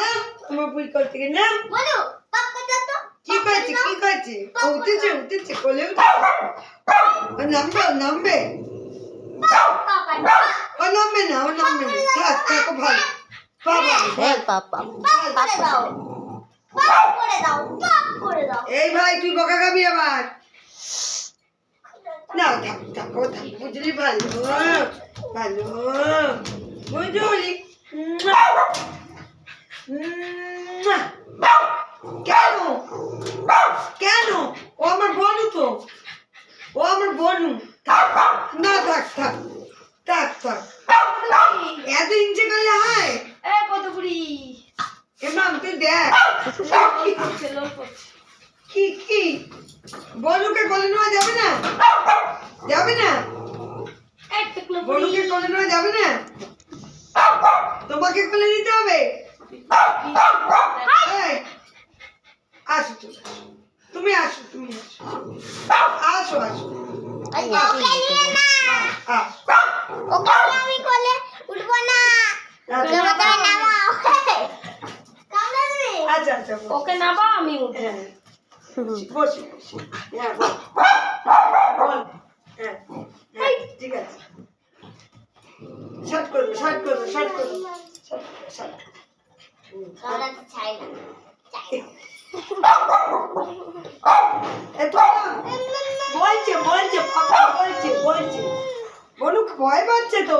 না আমার বুই কোল থেকে না বলো পাপা দাও তো কি করেছে ও উঠেছে কোলে নামবে পাপা না ও নামবে না থাক ভালো পাপা পাপ করে দাও এই ভাই তুই বকা খাবি আবার না থাক বুঝলি ভালো বুঝলি কেন ও আমার বনু তো না থাক এত ইঞ্চে করলে হয় কত বুড়ি এমাম তুই দেখ কি বনুকে কোলে নেওয়া যাবে না বনুকে কোলে নেওয়া যাবে না তোমাকে কোলে নিতে হবে এই, আসো তুমি আসো ওকে নিয়ে না ওকে আমি কোলে উঠবো না তুমি নামাও কামড়া দিবি আচ্ছা ওকে নাবা আমি উঠে বসি হ্যাঁ বল হ্যাঁ ঠিক আছে শার্ট করবো কামড়াতে চাই না বলছে পাপা বলছে বলুক ভয় পাচ্ছে তো